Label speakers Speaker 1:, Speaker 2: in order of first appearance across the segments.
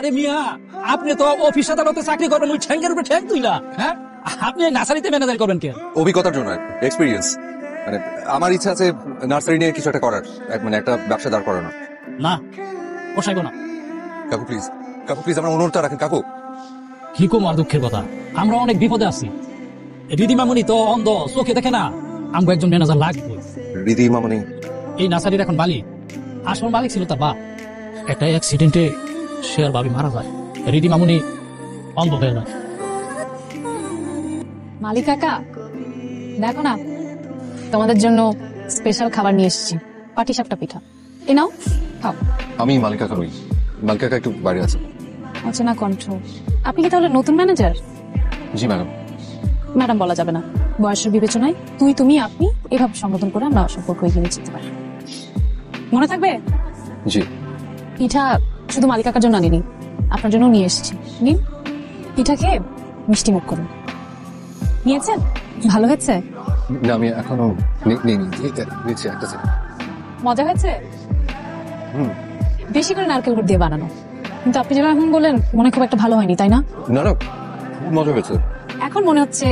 Speaker 1: আরে মিয়া, আপনি তো অফিস আদালতে চাকরি করবেন, ওই ঠ্যাঙ্গের উপরে ঠ্যাং তুইলা, হ্যাঁ? আপনি নার্সারিতে ম্যানেজার করবেন কে?
Speaker 2: অভিজ্ঞতার জন্য, এক্সপিরিয়েন্স। মানে আমার ইচ্ছা আছে নার্সারি নিয়ে কিছু একটা করার, মানে একটা ব্যবসা দাঁড় করানো।
Speaker 1: না, পোষাইবো না।
Speaker 2: কাকু প্লিজ, কাকু প্লিজ, আমার অনুরোধটা রাখেন কাকু।
Speaker 1: কি কম আর দুঃখের কথা, আমরা অনেক বিপদে আছি। রিদিমামুনি তো অন্ধ, চোখে দেখে না। আমগো একজন ম্যানেজার লাগবে।
Speaker 2: রিদি মামনি
Speaker 1: এই নার্সারির এখন মালিক, আসল মালিক ছিল তার বাপ। একটা অ্যাক্সিডেন্টে সে আর বাবি মারা যায়, রিদিমামুনি অন্ধ হয়ে যায়।
Speaker 3: মালিক কাকা, দেখো না, তোমাদের জন্য স্পেশাল খাবার নিয়ে এসেছি, পাটিসাপটা পিঠা। এ নাও, খাও।
Speaker 2: আমি মালিকা কাকুই। মালিকা কাকা একটু বাইরে আছে।
Speaker 3: অচেনা কণ্ঠ, আপনি কি তাহলে নতুন ম্যানেজার?
Speaker 2: জি ম্যাডাম।
Speaker 3: ম্যাডাম বলা যাবে না, বয়সের বিবেচনায় তুই, তুমি, আপনি এভাবে সম্বোধন করে আমরা সম্পর্ক এগিয়ে নিয়ে যেতে পারি। মনে থাকবে?
Speaker 2: জি।
Speaker 3: পিঠা শুধু মালিক কাকার জন্য আনিনি, আপনার জন্য নিয়ে এসেছি। নিন, পিঠা খেয়ে মিষ্টি মুখ করুন। নিয়েছেন? ভালো হয়েছে?
Speaker 2: না, আমি এখনো নিচ্ছি একটা সেকেন্ড।
Speaker 3: মজা হয়েছে? বেশি করে নারকেল গুড় দিয়ে বানানো, কিন্তু আপনি যেটা এখন বললেন মনে খুব একটা ভালো হয়নি, তাই না?
Speaker 2: না না, খুব মজা হয়েছে।
Speaker 3: এখন মনে হচ্ছে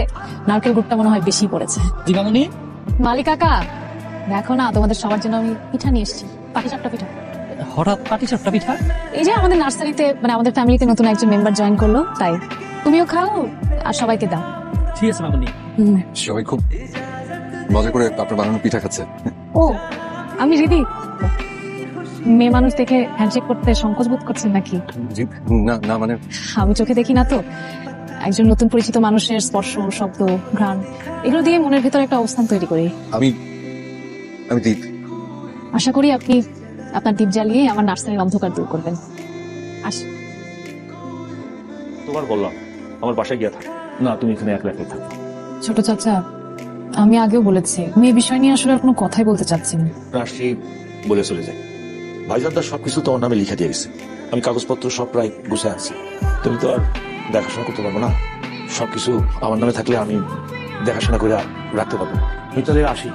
Speaker 3: নারকেল গুড়টা মনে হয় বেশি পড়েছে।
Speaker 1: দিমামুনি,
Speaker 3: মালিক কাকা, দেখো না, তোমাদের সবার জন্য আমি পিঠা নিয়ে এসেছি, পাটিসাপটা পিঠা।
Speaker 1: হঠাৎ পাটিসাপটা পিঠা?
Speaker 3: এই যে আমাদের নার্সারিতে, মানে আমাদের ফ্যামিলিতে নতুন একজন মেম্বার জয়েন করলো, তাই তুমিও খাও আর সবাইকে দাও।
Speaker 1: ঠিক আছে মামুনি।
Speaker 2: সবাই খুব মজা করে আপনার বানানো পিঠা খাচ্ছে।
Speaker 3: ও, আমি রিদি। মেয়ে মানুষ দেখে হ্যান্ডশেক করতে সংকোচ বোধ করছেন নাকি?
Speaker 2: জি না না, মানে
Speaker 3: আমি চোখে দেখি না তো, একজন নতুন পরিচিত মানুষের স্পর্শ, শব্দ, ঘ্রাণ, এগুলো দিয়ে মনের ভেতর একটা অবস্থান তৈরি করি।
Speaker 2: আমি দীপ।
Speaker 3: আশা করি আপনি আপনার দীপ জ্বালিয়ে আমার নার্সারির অন্ধকার দূর করবেন।
Speaker 4: তোমার বললাম আমার বাসায় গিয়ে থাক না, তুমি এখানে একলা একলা থাকো।
Speaker 3: ছোট চাচা, আমি আগেও বলেছি আমি এই বিষয় নিয়ে আসলে আর কোনো কথাই বলতে চাচ্ছি না।
Speaker 4: রাশি বলে চলে যায়, ভাইজানদার সবকিছু তোমার নামে লিখে দিয়ে গেছে। আমি কাগজপত্র সব প্রায় গুছিয়ে আছি, তুমি তো আর দেখাশোনা করতে পারবো না। সবকিছু আমার নামে থাকলে আমি দেখাশোনা করে রাখতে পারবো। আমি তাহলে আসি।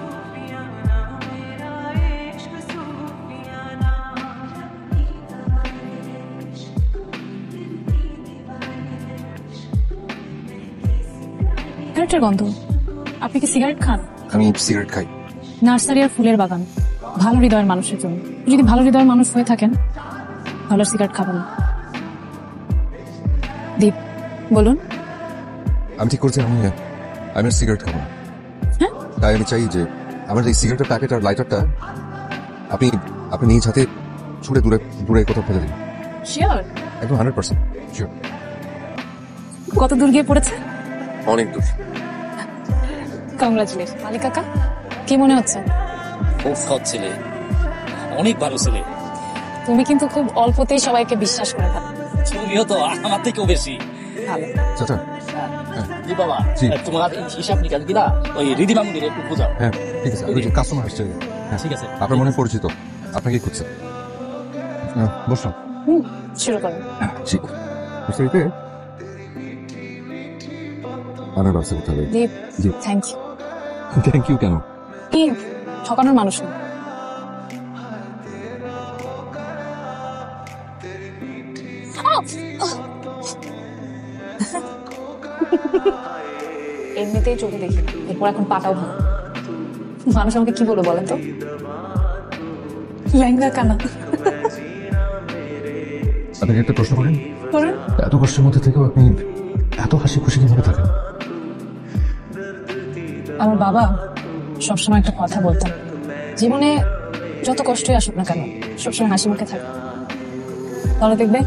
Speaker 3: সিগারেটের গন্ধ। আপনি কি সিগারেট খান?
Speaker 2: আমি সিগারেট খাই।
Speaker 3: নার্সারি আর ফুলের বাগান ভালো হৃদয়ের মানুষের জন্য। যদি ভালো হৃদয়ের মানুষ হয়ে থাকেন তাহলে সিগারেট খাবেন না। দীপ, বলুন।
Speaker 2: আমি ঠিক করছি আমি সিগারেট খাবো।
Speaker 3: হ্যাঁ,
Speaker 2: তাই আমি চাই যে আমার এই সিগারেটের প্যাকেট আর লাইটারটা আপনি আপনি নিজ হাতে ছুঁড়ে দূরে দূরে কোথাও ফেলে দিন।
Speaker 3: শিওর?
Speaker 2: একদম 100% শিওর।
Speaker 3: কত দূর গিয়ে পড়েছে?
Speaker 2: অনেক দূর।
Speaker 3: কংগ্রাচুলেশন। মালিক কাকা, কি মনে হচ্ছে?
Speaker 1: খুব সৎ ছেলে, অনেক ভালো ছেলে।
Speaker 3: তুমি কিন্তু খুব অল্পতেই সবাইকে বিশ্বাস করে থাকো।
Speaker 1: তুমিও তো আমার থেকেও বেশি
Speaker 3: ভালো।
Speaker 2: চাচা।
Speaker 1: জি বাবা,
Speaker 2: জি।
Speaker 1: তোমার হিসাব নিকাশ দিলা ওই রিদিমামুনির একটু বোঝাও।
Speaker 2: হ্যাঁ ঠিক আছে, ওই যে কাস্টমার আসছে। হ্যাঁ
Speaker 1: ঠিক আছে।
Speaker 2: আপনার মনে পরিচিত, আপনাকে খুঁজছে। বসুন।
Speaker 3: শুরু করুন।
Speaker 2: জি, বুঝতে আমার ব্যবস্থা করতে হবে।
Speaker 3: Deep,
Speaker 2: ji.
Speaker 3: Thank you.
Speaker 2: Thank you কেন?
Speaker 3: কি ঠকানোর মানুষ না। এমনিতেই চোখে দেখি, এরপর এখন পাটাও ভালো। মানুষ আমাকে কি বলবো বলেন তো? লেহেঙ্গা কানা।
Speaker 2: আপনাকে একটা প্রশ্ন করেন।
Speaker 3: করুন।
Speaker 2: এত কষ্টের মধ্যে থেকেও আপনি এত হাসি খুশি কিভাবে থাকেন?
Speaker 3: আমার বাবা সবসময় একটা কথা বলতেন, জীবনে যত কষ্টই আসুক না কেন সবসময় হাসি মুখে থাকে, তাহলে দেখবে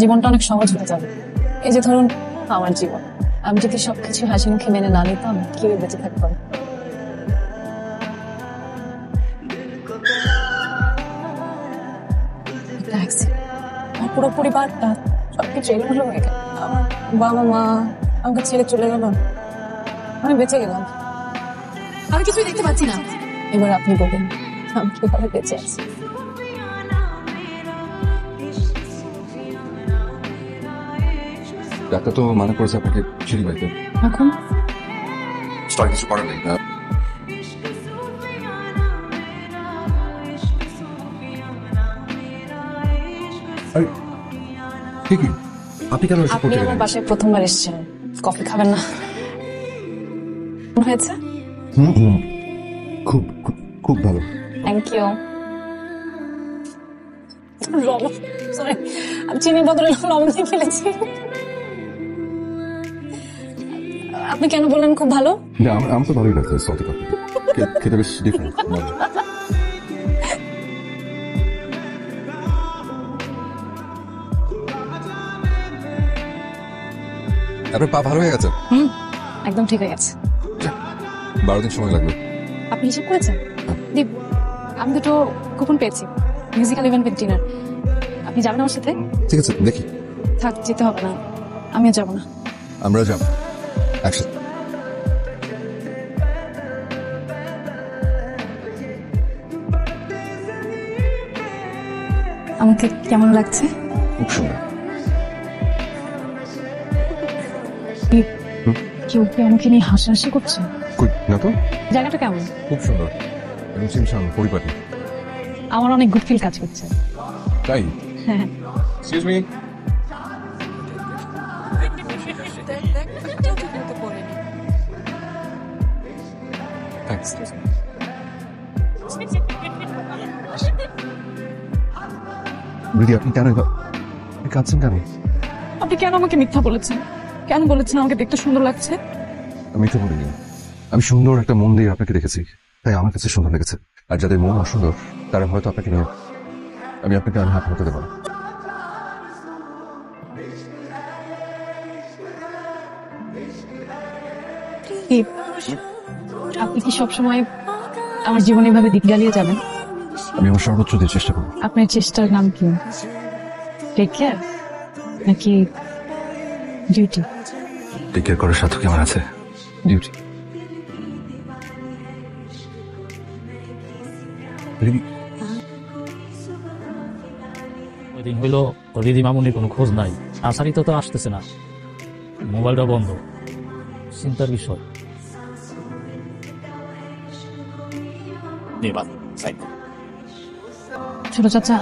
Speaker 3: জীবনটা অনেক সহজ হয়ে যাবে। এই যে ধরুন আমার জীবন, আমি যদি সবকিছু হাসি মুখে মেনে না নিতাম কিভাবে বেঁচে থাকতাম। আমার পুরো পরিবারটা সবকিছু এলোমেলো হয়ে গেল। আমার বাবা মা আমাকে ছেড়ে চলে গেল, আমি বেঁচে গেলাম। আমি কিছুই দেখতে পাচ্ছি না। এবার আপনি বলুন আমি কিভাবে বেঁচে আছি?
Speaker 2: ডাক্তার তো মানা করেছে আপনাকে সিঁড়ি বাড়িতে।
Speaker 3: এখন
Speaker 2: কিছু করার নেই। ঠিকই, আপনি কেন এসব
Speaker 3: আপনি
Speaker 2: করতে
Speaker 3: আমার
Speaker 2: গেলেন?
Speaker 3: বাসায় প্রথমবার এসেছেন, কফি খাবেন না? হয়েছে?
Speaker 2: খুব খুব খুব ভালো।
Speaker 3: Thank you. লবণ, সরি, আমি চিনির বদলে লবণ দিয়ে ফেলেছি। আপনি কেন বললেন খুব ভালো?
Speaker 2: না, আমার তো ভালোই লাগছে সল্টি কফি। খেতে বেশ ডিফারেন্ট। আপনার পা ভালো হয়ে গেছে?
Speaker 3: একদম ঠিক হয়ে গেছে।
Speaker 2: 12 দিন সময় লাগবে।
Speaker 3: আপনি হিসাব করেছেন? দীপ, আমি দুটো কুপন পেয়েছি, মিউজিক্যাল ইভেন্ট উইথ ডিনার। আপনি যাবেন আমার সাথে?
Speaker 2: ঠিক আছে, দেখি।
Speaker 3: থাক, যেতে হবে না, আমিও যাবো না।
Speaker 2: আমরা যাব একসাথে।
Speaker 3: আমাকে কেমন লাগছে?
Speaker 2: খুব সুন্দর।
Speaker 3: দীপ, কেউ কি আমাকে নিয়ে হাসাহাসি করছে?
Speaker 2: কই না তো।
Speaker 3: জায়গাটা কেমন?
Speaker 2: খুব সুন্দর এবং চিমসাম পরিপাটি।
Speaker 3: আমার অনেক গুড ফিল কাজ করছে।
Speaker 2: তাই?
Speaker 3: হ্যাঁ।
Speaker 2: Excuse me. থ্যাঙ্কস। দিদি, আপনি কেন কাঁদছেন কেন?
Speaker 3: আপনি কেন আমাকে মিথ্যা বলেছেন? কেন বলেছেন আমাকে দেখতে সুন্দর লাগছে?
Speaker 2: আমি তো বলিনি। আমি সুন্দর একটা মন দিয়ে আপনাকে দেখেছি, তাই আমার কাছে সুন্দর লেগেছে। আর যাদের মন অসুন্দর তারা হয়তো আপনাকে নিয়ে, আমি আপনাকে আর হাত হতে দেবো না।
Speaker 3: দীপ, আপনি কি সবসময় আমার জীবনে এভাবে দিক জ্বালিয়ে যাবেন?
Speaker 2: আমি আমার সর্বোচ্চ দিয়ে চেষ্টা করবো।
Speaker 3: আপনার চেষ্টার নাম কি? টেক কেয়ার নাকি ডিউটি?
Speaker 2: টেক কেয়ার করার সাথে কি আমার আছে? ডিউটি।
Speaker 1: ওই দিন হইলো রিদি মামুনির কোনো খোঁজ নাই, আসারি তো আসতেছে না, মোবাইলটা বন্ধ, চিন্তার বিষয়।
Speaker 3: ছোট চাচা,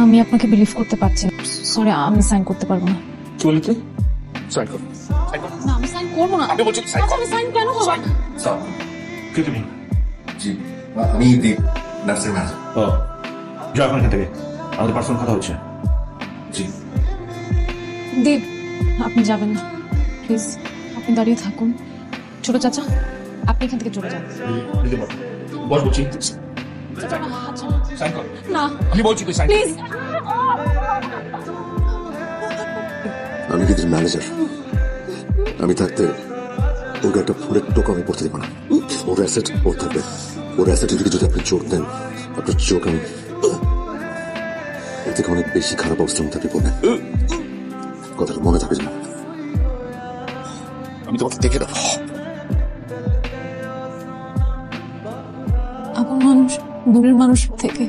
Speaker 3: আমি আপনাকে বিলিভ করতে পারছি না। সরি, আমি সাইন করতে পারবো না।
Speaker 4: চলিতে সাইন কর।
Speaker 3: না, আমি সাইন করবো না।
Speaker 4: আমি বলছি sign কর।
Speaker 3: আমি সাইন কেন করবো?
Speaker 4: কে তুমি?
Speaker 2: জি, আমি দীপ, নার্সের ম্যানেজার।
Speaker 4: ও, যাও এখন এখান থেকে, আমাদের পার্সোনাল কথা হচ্ছে।
Speaker 2: জি।
Speaker 3: দীপ, আপনি যাবেন না প্লিজ, আপনি দাঁড়িয়ে থাকুন। ছোট চাচা, আপনি এখান থেকে চলে যান।
Speaker 4: বস বলছি,
Speaker 3: চাচা, না, হাত ছাড়ুন।
Speaker 4: সাইন কর।
Speaker 3: না
Speaker 4: আমি বলছি তুই সাইন
Speaker 3: প্লিজ।
Speaker 2: আমি দিদির ম্যানেজার। আমি থাকতে ওর একটা ফুলের টোকা আমি পড়তে দেবো না। ওর অ্যাসেট ওর থাকবে। ওর অ্যাসেটের দিকে যদি আপনি চোখ দেন, আপনার চোখ আমি এর থেকে অনেক বেশি খারাপ অবস্থার মধ্যে আপনি পড়বেন। কথাটা মনে থাকে যেন। আমি তোমাকে দেখে দেবো।
Speaker 3: আপন মানুষ দূরের মানুষ থেকে,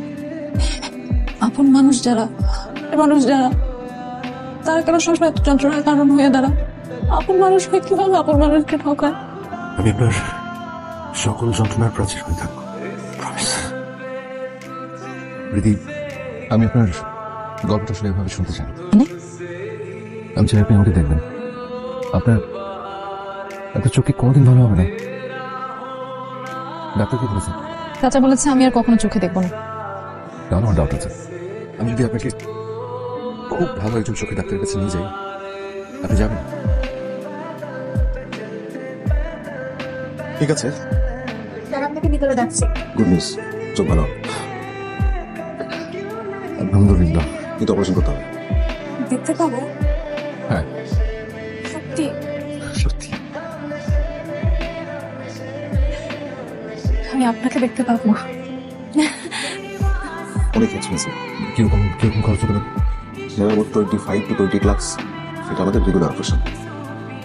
Speaker 3: আপন মানুষ যারা তারা কেন সবসময় এত যন্ত্রণার কারণ হয়ে দাঁড়া? আপন মানুষ হয়ে কিভাবে আপন মানুষকে ঠকায়?
Speaker 2: আমি আপনার সকল যন্ত্রণার প্রাচীর হয়ে থাকবো, প্রমিস। দিদি, আমি আপনার গল্পটা আসলে এভাবে শুনতে চাই।
Speaker 3: মানে?
Speaker 2: আমি চাই আপনি আমাকে দেখবেন। আপনার আপনার চোখে কোনোদিন ভালো হবে না। ডাক্তার কি বলেছেন?
Speaker 3: চাচা বলেছে আমি আর কখনো চোখে দেখবো না।
Speaker 2: তাহলে আমার ডাক্তার আছে। আমি যদি আপনাকে খুব ভালো একজন চোখে ডাক্তারের কাছে নিয়ে যাই, আপনি যাবেন? ঠিক আছে,
Speaker 3: আপনাকে ভিতরে ডাকছি।
Speaker 2: গুড নিউজ, চোখ ভালো। আলহামদুলিল্লাহ, কিন্তু অপারেশন করতে হবে।
Speaker 3: দেখতে পাবো?
Speaker 2: হ্যাঁ,
Speaker 3: সত্যি?
Speaker 2: সত্যি।
Speaker 3: আমি আপনাকে দেখতে পাবো?
Speaker 2: অনেক এক্সপেন্সিভ। কিরকম কিরকম খরচ হবে? 25 to 20 লাখ। এটা আমাদের রেগুলার অপারেশন।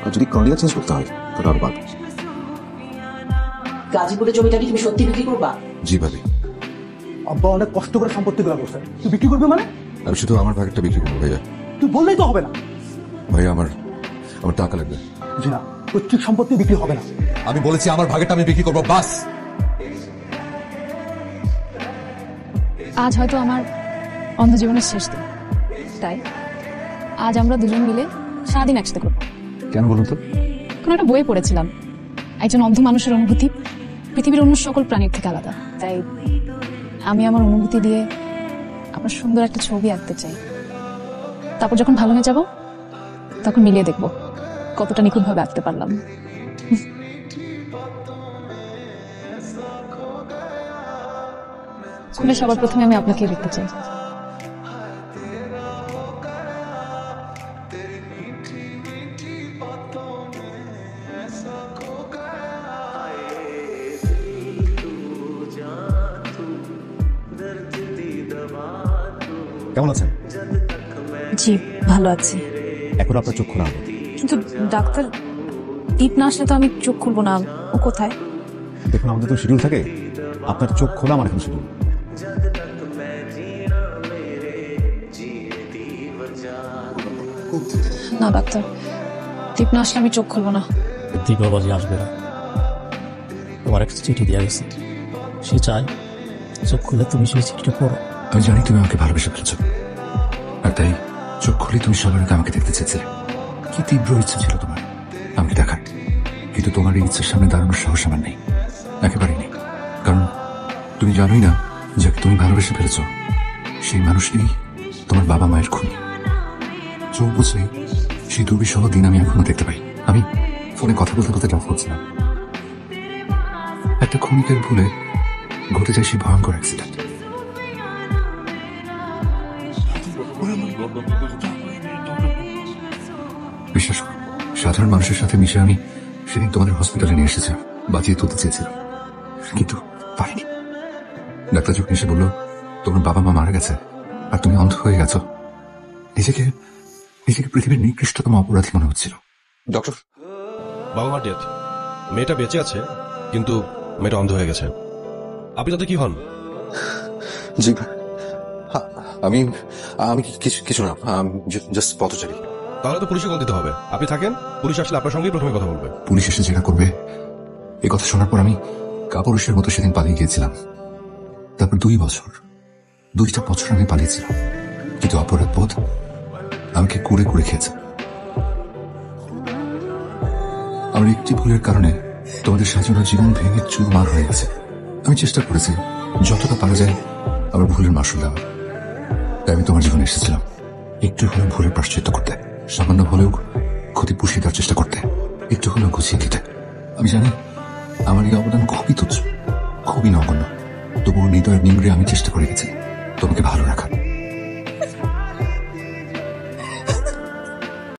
Speaker 2: আর যদি কর্নিয়া চেঞ্জ করতে হয় তাহলে আরো বাড়বে।
Speaker 5: গাজীপুরের জমিটা কি তুমি সত্যি বিক্রি করবা?
Speaker 2: জি ভাবি।
Speaker 6: আব্বা অনেক কষ্ট করে সম্পত্তি গুলা করছে, তুই বিক্রি করবি মানে?
Speaker 2: আমি শুধু আমার ভাগেরটা বিক্রি করবো ভাইয়া।
Speaker 6: তুই বললেই তো হবে না।
Speaker 2: ভাইয়া, আমার টাকা লাগবে।
Speaker 6: জি না, পৈতৃক সম্পত্তি বিক্রি হবে না।
Speaker 2: আমি বলেছি আমার ভাগেরটা আমি বিক্রি করবো, বাস।
Speaker 3: আজ হয়তো আমার অন্ধ জীবনের শেষ দিন, তাই আজ আমরা দুজন মিলে সারাদিন একসাথে করবো।
Speaker 7: কেন বলুন তো?
Speaker 3: কোনো একটা বইয়ে পড়েছিলাম, একজন অন্ধ মানুষের অনুভূতি পৃথিবীর অন্য সকল প্রাণীর থেকে আলাদা। তাই আমি আমার অনুভূতি দিয়ে আপনার সুন্দর একটা ছবি আঁকতে চাই। তারপর যখন ভালো হয়ে যাব তখন মিলিয়ে দেখব কতটা নিখুঁতভাবে আঁকতে পারলাম। স্কুলে সবার প্রথমে আমি আপনাকে দেখতে চাই।
Speaker 7: কেমন আছেন?
Speaker 3: জি ভালো আছি,
Speaker 7: এখন আপনার চোখ খোলা।
Speaker 3: কিন্তু ডাক্তার দীপ না আসলে তো আমি চোখ খুলবো না। ও কোথায়?
Speaker 7: দেখুন, আমাদের তো শিডিউল থাকে, আপনার চোখ খোলা আমার এখন শিডিউল।
Speaker 3: না ডাক্তার, দীপ না আসলে আমি চোখ খুলবো না।
Speaker 1: দীপ বাবাজি আসবে না, তোমার একটা চিঠি দেওয়া গেছে, সে চায় চোখ খুলে তুমি সেই চিঠিটা পড়ো।
Speaker 2: আমি জানি তুমি আমাকে ভালোবেসে ফেলেছ, আর তাই চোখ খুলে তুমি সবার আগে আমাকে দেখতে চেয়েছিলে। কি তীব্র ইচ্ছা ছিল তোমার আমাকে দেখার, কিন্তু তোমার এই ইচ্ছার সামনে দাঁড়ানোর সাহস আমার নেই, একেবারেই নেই। কারণ তুমি জানোই না, যাকে তুমি ভালোবেসে ফেলেছ সেই মানুষটি তোমার বাবা মায়ের খুনি। চোখ বুঝে সেই দুর্বিষহ দিন আমি এখনো দেখতে পাই। আমি ফোনে কথা বলতে বলতে ড্রাইভ করছিলাম, একটা ক্ষণিকের ভুলে ঘটে যায় সেই ভয়ঙ্কর অ্যাক্সিডেন্ট। বিশ্বাস করো, সাধারণ মানুষের সাথে মিশে আমি সেদিন তোমাদের হসপিটালে নিয়ে এসেছিলাম, বাঁচিয়ে তুলতে চেয়েছিলাম, কিন্তু পারিনি। ডাক্তার যখন এসে বলল তোমার বাবা মা মারা গেছে আর তুমি অন্ধ হয়ে গেছো, নিজেকে নিজেকে পৃথিবীর নিকৃষ্টতম অপরাধী মনে হচ্ছিল।
Speaker 8: ডক্টর, বাবা মা ডেথ, মেয়েটা বেঁচে আছে কিন্তু মেয়েটা অন্ধ হয়ে গেছে। আপনি তাতে কি হন?
Speaker 2: জি আমি আমি কিছু না, জাস্ট পথচারী।
Speaker 8: তাহলে তো পুলিশে কল দিতে হবে। আপনি থাকেন, পুলিশ আসলে আপনার সঙ্গেই প্রথমে কথা বলবে।
Speaker 2: পুলিশ এসে যেটা করবে এই কথা শোনার পর আমি কাপুরুষের মতো সেদিন পালিয়ে গিয়েছিলাম। তারপর 2 বছর আমি পালিয়েছিলাম, কিন্তু অপরাধ বোধ আমাকে কুড়ে কুড়ে খেয়েছে। আমার একটি ভুলের কারণে তোমাদের সাজানো জীবন ভেঙে চুরমার হয়ে গেছে। আমি চেষ্টা করেছি যতটা পারা যায় আমার ভুলের মাসুল দেওয়া, তাই আমি তোমার জীবনে এসেছিলাম একটু হলেও ভুলের প্রায়শ্চিত্ত করতে, সামান্য হলেও ক্ষতি পুষিয়ে দেওয়ার চেষ্টা করতে, একটু হলেও গুছিয়ে দিতে। আমি জানি আমার এই অবদান খুবই তুচ্ছ, খুবই নগণ্য, তবুও হৃদয়ের নিংড়ে আমি চেষ্টা করে গেছি তোমাকে ভালো রাখার।